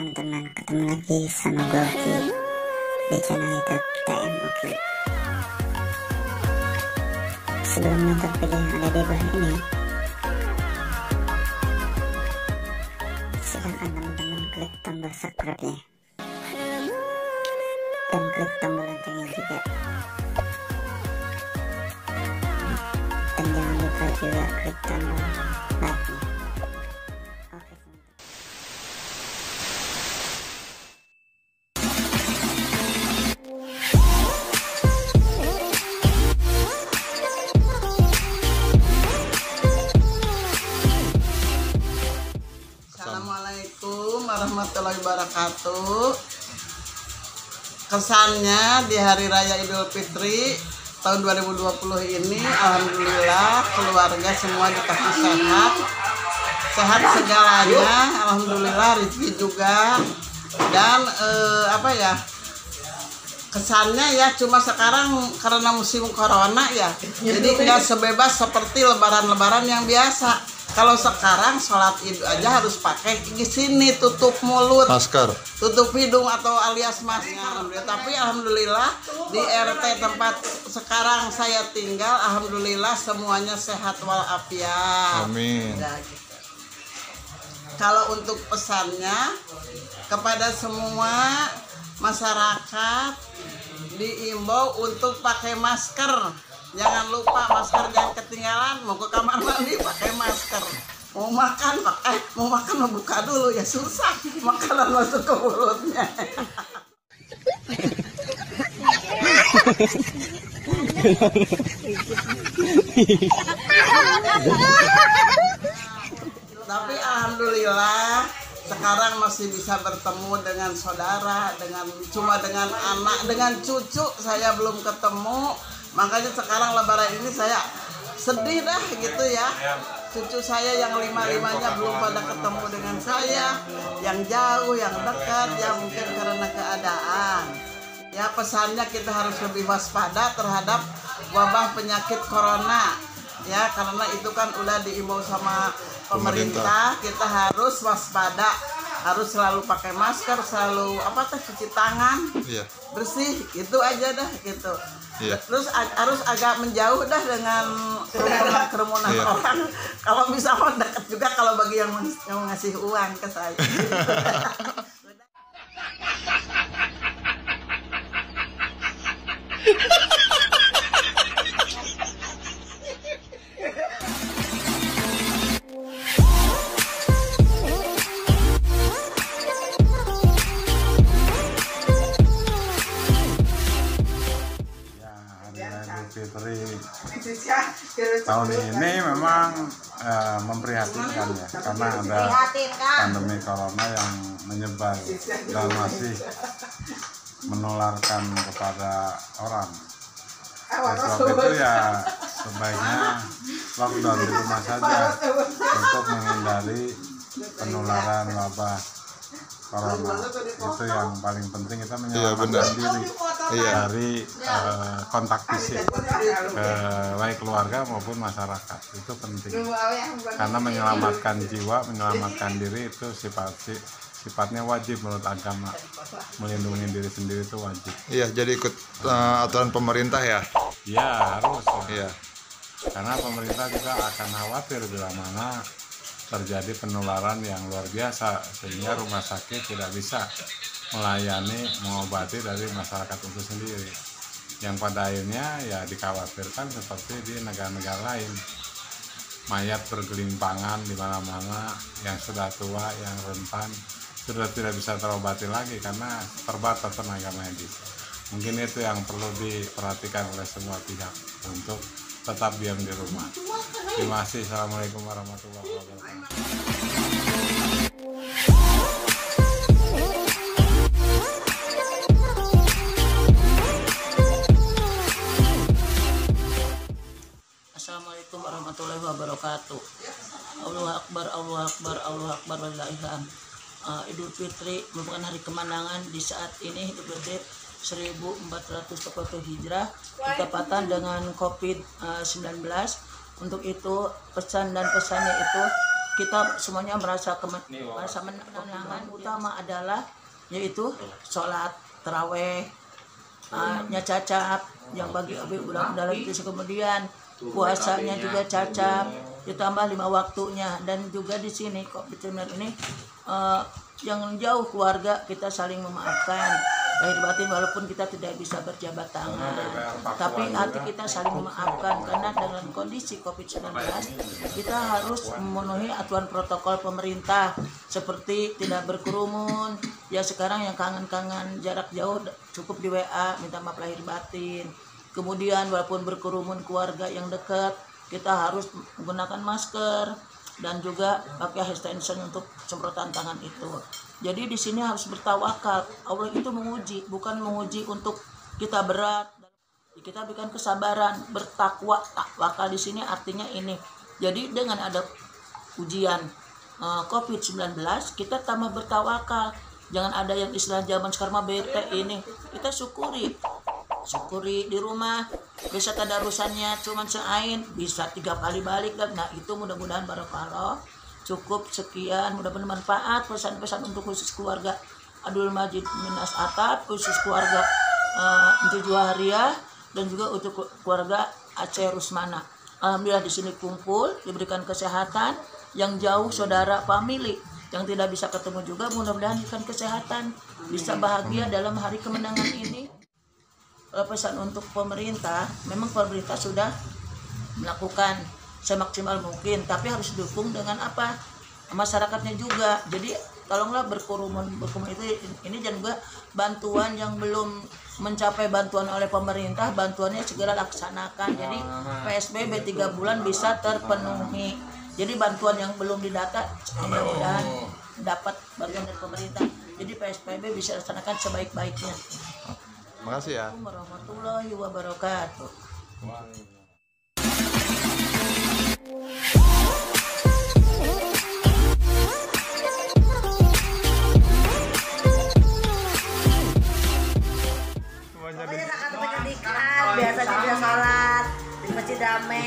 teman-teman, ketemu lagi sama gue Oki di channel YouTube TM Oki. Sebelum nonton video yang ada di bawah ini, silahkan teman-teman klik tombol subscribe-nya dan klik tombol loncengnya juga, dan jangan lupa juga klik tombol like-nya. Assalamualaikum warahmatullahi wabarakatuh. Kesannya di Hari Raya Idul Fitri tahun 2020 ini, alhamdulillah keluarga semua dikasih sehat segalanya, alhamdulillah, rezeki juga. Dan kesannya ya cuma sekarang karena musim corona ya, jadi nggak sebebas seperti lebaran-lebaran yang biasa. Kalau sekarang sholat id aja harus pakai di sini, tutup mulut, masker, tutup hidung atau alias masker. Alhamdulillah. Tapi alhamdulillah di RT tempat sekarang saya tinggal, alhamdulillah semuanya sehat walafiat. Amin. Kalau untuk pesannya kepada semua masyarakat, diimbau untuk pakai masker. Jangan lupa masker, jangan ketinggalan. Mau ke kamar mandi pakai masker. Mau makan mau buka dulu ya, susah makanan masuk ke mulutnya. Tapi alhamdulillah sekarang masih bisa bertemu dengan saudara, cuma dengan anak, dengan cucu saya belum ketemu. Makanya sekarang lebaran ini saya sedih dah gitu ya. Cucu saya yang 5-5-nya belum pada ketemu dengan saya, yang jauh, yang dekat, ya mungkin karena keadaan. Ya pesannya kita harus lebih waspada terhadap wabah penyakit corona. Ya karena itu kan udah diimbau sama pemerintah, kita harus waspada. Harus selalu pakai masker, selalu cuci tangan, bersih, itu aja dah gitu. Terus harus agak menjauh dah dengan kerumunan orang. Kalau bisa dekat juga kalau bagi yang ngasih uang ke saya. Fitri tahun ini memang memprihatinkan ya, karena ada pandemi corona yang menyebar dan masih menularkan kepada orang. Sebab itu ya sebaiknya lockdown di rumah saja untuk menghindari penularan wabah corona. Itu yang paling penting, kita menyelamatkan diri dari kontak fisik baik keluarga maupun masyarakat. Itu penting karena menyelamatkan jiwa, menyelamatkan diri itu sifatnya wajib menurut agama. Melindungi diri sendiri itu wajib. Iya, jadi ikut aturan pemerintah ya? Iya, harus. Iya. Karena pemerintah juga akan khawatir bila mana terjadi penularan yang luar biasa, sehingga rumah sakit tidak bisa melayani, mengobati dari masyarakat itu sendiri, yang pada akhirnya ya dikhawatirkan seperti di negara-negara lain, mayat bergelimpangan di mana-mana, yang sudah tua, yang rentan sudah tidak bisa terobati lagi karena terbatas tenaga medis. Mungkin itu yang perlu diperhatikan oleh semua pihak untuk tetap diam di rumah. Terima kasih. Assalamualaikum warahmatullahi wabarakatuh. Assalamualaikum warahmatullahi wabarakatuh. Allahu Akbar, Allahu Akbar, Allahu Akbar, walillahi. Idul Fitri merupakan hari kemenangan. Di saat ini Idul Fitri 1440 Hijrah bertepatan dengan COVID-19. Untuk itu pesan dan pesannya itu kita semuanya merasa kemenangan utama adalah yaitu sholat taraweh, cacap yang bagi bulan itu, kemudian puasanya juga cacap, ditambah 5 waktunya, dan juga di sini COVID-19 ini yang jauh keluarga kita saling memaafkan lahir batin, walaupun kita tidak bisa berjabat tangan, tapi hati kita saling memaafkan karena dengan kondisi COVID-19 kita harus memenuhi aturan protokol pemerintah seperti tidak berkerumun. Ya sekarang yang kangen-kangen jarak jauh cukup di WA minta maaf lahir batin. Kemudian walaupun berkerumun keluarga yang dekat kita harus menggunakan masker dan juga pakai hand sanitizer untuk semprotan tangan itu. Jadi di sini harus bertawakal. Allah itu menguji, bukan menguji untuk kita berat. Kita berikan kesabaran, bertakwa. Takwakal di sini artinya ini. Jadi dengan ada ujian COVID-19, kita tambah bertawakal. Jangan ada yang istilah zaman sekarang bete ini. Kita syukuri di rumah, bisa tadarusannya cuman seain, bisa 3 kali balik. Nah itu mudah-mudahan barakallah cukup sekian, mudah-mudahan bermanfaat pesan-pesan untuk khusus keluarga Abdul Majid Minas Atap, khusus keluarga Encu Juwaria, dan juga untuk keluarga Aceh Rusmana. Alhamdulillah di sini kumpul, diberikan kesehatan. Yang jauh saudara family yang tidak bisa ketemu juga mudah-mudahan diberikan kesehatan, bisa bahagia dalam hari kemenangan ini. Pesan untuk pemerintah, memang pemerintah sudah melakukan semaksimal mungkin, tapi harus didukung dengan apa? Masyarakatnya juga. Jadi tolonglah berkerumun itu ini, dan juga bantuan yang belum mencapai bantuan oleh pemerintah, bantuannya segera laksanakan. Jadi PSBB 3 bulan bisa terpenuhi. Jadi bantuan yang belum didata mudah-mudahan dapat bantuan dari pemerintah. Jadi PSBB bisa laksanakan sebaik-baiknya. Makasih ya. Assalamualaikum warahmatullahi wabarakatuh. Pokoknya zakat pendidikan, biasa juga sholat di masjid damai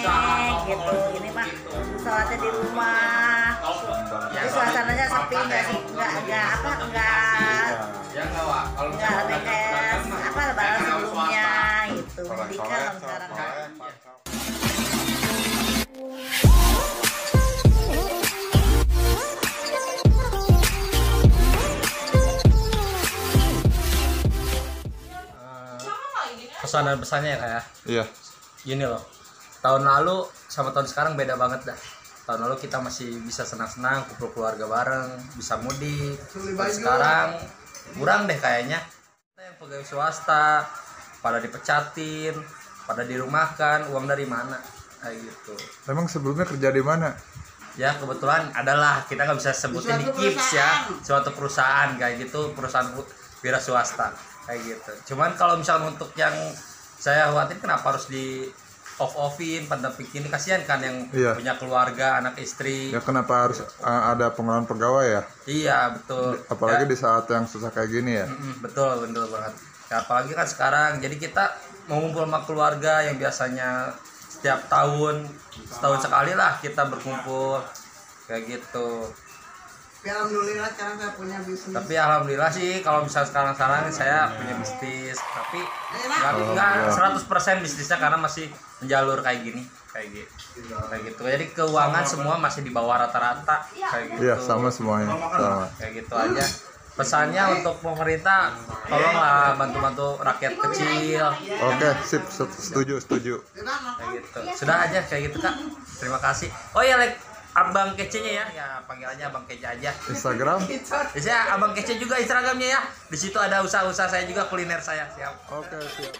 gitu. Ini mah sholatnya di rumah. Jadi suasananya sepi, nggak kayak apa lebaran sebelumnya gitu. Pendidikan sekarang. Pesan dan pesannya ya kayak Iya. gini loh, tahun lalu sama tahun sekarang beda banget dah. Tahun lalu kita masih bisa senang-senang kumpul keluarga bareng, bisa mudik. Sekarang kurang deh kayaknya. Yang pegawai swasta pada dipecatin, pada dirumahkan, uang dari mana kayak gitu. Emang sebelumnya kerja di mana? Ya kebetulan adalah, kita nggak bisa sebutin di KIPS ya, suatu perusahaan kayak gitu, perusahaan wira swasta kayak gitu. Cuman kalau misalnya untuk yang saya khawatir kenapa harus di off-offin, pendamping ini, kasihan kan yang punya keluarga, anak istri. Ya kenapa harus ada pengeluaran pegawai ya? Iya betul. Apalagi ya, di saat yang susah kayak gini ya. Betul banget. Ya, apalagi kan sekarang, jadi kita mau ngumpul sama keluarga yang biasanya setiap tahun, setahun sekali lah kita berkumpul kayak gitu. Tapi alhamdulillah sekarang saya punya bisnis. Tapi alhamdulillah sih kalau misalnya sekarang saya punya bisnis, tapi nggak 100% bisnisnya karena masih menjalur kayak gini, kayak gitu. Jadi keuangan semua masih di bawah rata-rata kayak gitu. Iya, sama semuanya. Sama. Kayak gitu aja. Pesannya untuk pemerintah, tolonglah bantu-bantu rakyat kecil. Oke, sip, setuju. Kayak gitu. Sudah aja kayak gitu Kak. Terima kasih. Oh ya, Abang Kece-nya ya panggil aja Abang Kece aja. Instagram? Bisa Abang Kece juga Instagramnya ya. Di situ ada usaha-usaha saya juga, kuliner saya. Siap. Oke, siap.